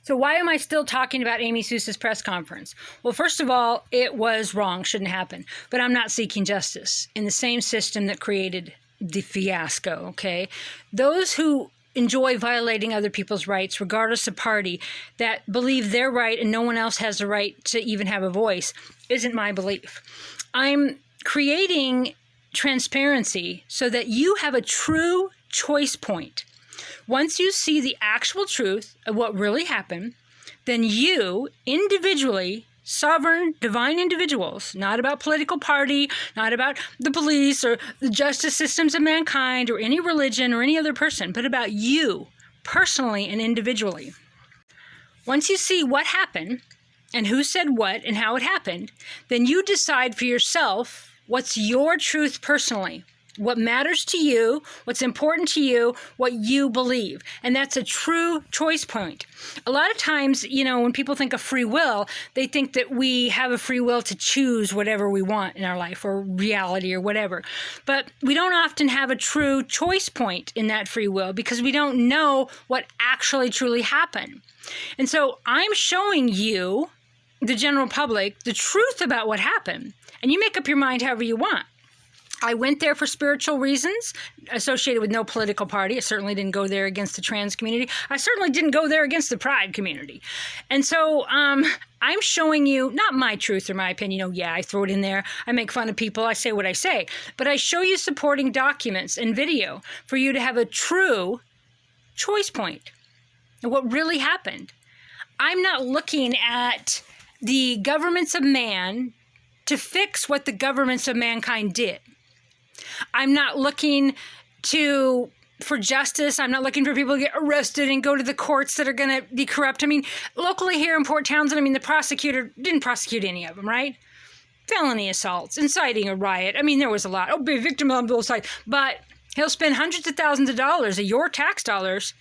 So why am I still talking about Amy Sousa's press conference? Well, first of all, it was wrong, shouldn't happen. But I'm not seeking justice in the same system that created the fiasco, okay? Those who enjoy violating other people's rights, regardless of party, that believe they're right and no one else has the right to even have a voice, isn't my belief. I'm creating transparency so that you have a true choice point. Once you see the actual truth of what really happened, then you individually, sovereign, divine individuals, not about political party, not about the police or the justice systems of mankind or any religion or any other person, but about you personally and individually. Once you see what happened and who said what and how it happened, then you decide for yourself what's your truth personally. What matters to you, what's important to you, what you believe. And that's a true choice point. A lot of times, when people think of free will, they think that we have a free will to choose whatever we want in our life or reality or whatever. But we don't often have a true choice point in that free will because we don't know what actually truly happened. And so I'm showing you, the general public, the truth about what happened. And you make up your mind however you want. I went there for spiritual reasons associated with no political party. I certainly didn't go there against the trans community. I certainly didn't go there against the pride community. And so I'm showing you, not my truth or my opinion. I throw it in there. I make fun of people. I say what I say. But I show you supporting documents and video for you to have a true choice point of what really happened. I'm not looking at the governments of man to fix what the governments of mankind did. I'm not looking for justice. I'm not looking for people to get arrested and go to the courts that are going to be corrupt. Locally here in Port Townsend, the prosecutor didn't prosecute any of them, right? Felony assaults, inciting a riot. There was a lot. Be a victim on both sides. But he'll spend hundreds of thousands of dollars of your tax dollars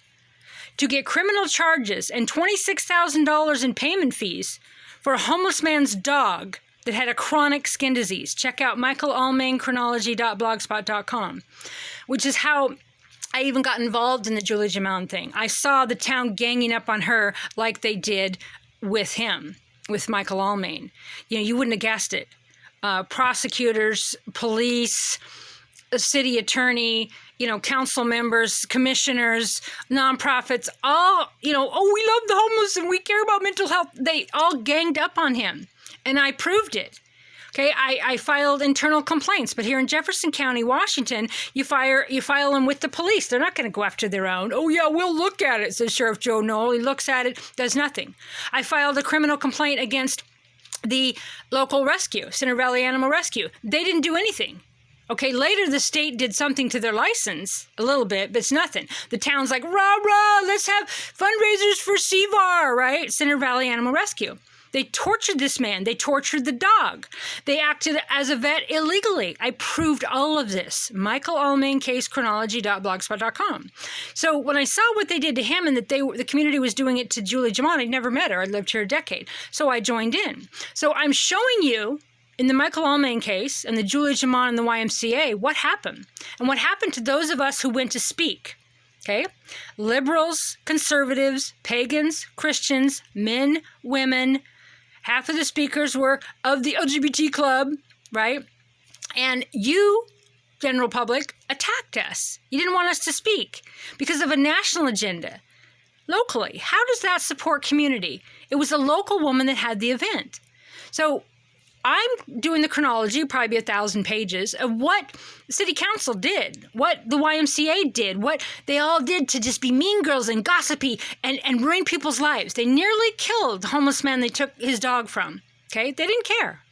to get criminal charges and $26,000 in payment fees for a homeless man's dog that had a chronic skin disease. Check out michaelalmainchronology.blogspot.com, which is how I even got involved in the Julie Jaman thing. I saw the town ganging up on her like they did with him, with Michael Almain. You wouldn't have guessed it. Prosecutors, police, a city attorney, council members, commissioners, nonprofits, all, we love the homeless and we care about mental health. They all ganged up on him. And I proved it. Okay, I filed internal complaints, but here in Jefferson County, Washington, you file them with the police. They're not going to go after their own. Oh yeah, we'll look at it, says Sheriff Joe Knoll. He looks at it, does nothing. I filed a criminal complaint against the local rescue, Center Valley Animal Rescue. They didn't do anything. Okay, later the state did something to their license, a little bit, but it's nothing. The town's like, rah, rah, let's have fundraisers for CVAR, right? Center Valley Animal Rescue. They tortured this man. They tortured the dog. They acted as a vet illegally. I proved all of this. michaelalmainchronology.blogspot.com. So when I saw what they did to him and that the community was doing it to Julie Jaman, I'd never met her. I'd lived here a decade. So I joined in. So I'm showing you in the Michael Almain case and the Julie Jaman and the YMCA what happened. And what happened to those of us who went to speak. Okay? Liberals, conservatives, pagans, Christians, men, women. Half of the speakers were of the LGBT club, right? And you, general public, attacked us. You didn't want us to speak because of a national agenda. Locally, how does that support community? It was a local woman that had the event. So I'm doing the chronology, probably 1,000 pages, of what city council did, what the YMCA did, what they all did to just be mean girls and gossipy and ruin people's lives. They nearly killed the homeless man they took his dog from, okay? They didn't care.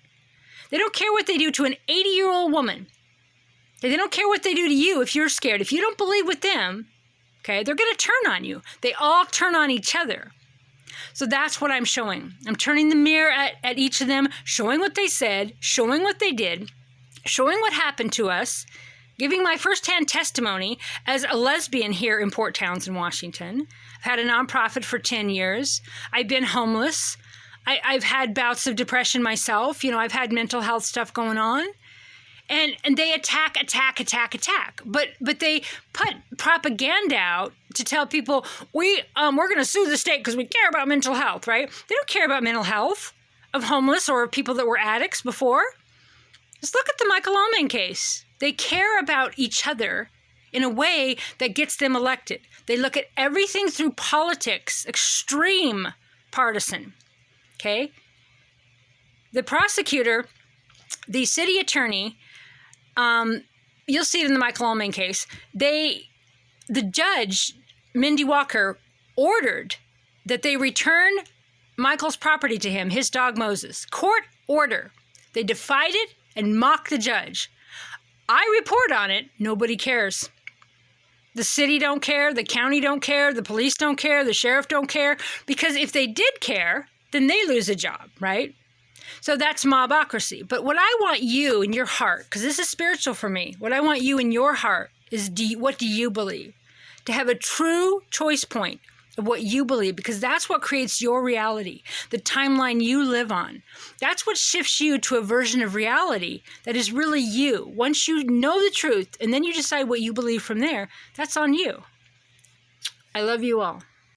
They don't care what they do to an 80-year-old woman. They don't care what they do to you if you're scared. If you don't believe with them, okay, they're going to turn on you. They all turn on each other. So that's what I'm showing. I'm turning the mirror at each of them, showing what they said, showing what they did, showing what happened to us, giving my firsthand testimony as a lesbian here in Port Townsend, Washington. I've had a nonprofit for 10 years. I've been homeless. I've had bouts of depression myself. I've had mental health stuff going on. And they attack. But they put propaganda out to tell people, we're going to sue the state because we care about mental health, right? They don't care about mental health of homeless or people that were addicts before. Just look at the Michael Allman case. They care about each other in a way that gets them elected. They look at everything through politics, extreme partisan, okay? The prosecutor, the city attorney, you'll see it in the Michael Allman case, the judge, Mindy Walker, ordered that they return Michael's property to him, his dog Moses. Court order. They defied it and mocked the judge. I report on it. Nobody cares. The city don't care. The county don't care. The police don't care. The sheriff don't care. Because if they did care, then they lose a job, right? So that's mobocracy. But what I want you in your heart, because this is spiritual for me, what I want you in your heart is what do you believe? To have a true choice point of what you believe, because that's what creates your reality, the timeline you live on. That's what shifts you to a version of reality that is really you. Once you know the truth and then you decide what you believe from there, that's on you. I love you all.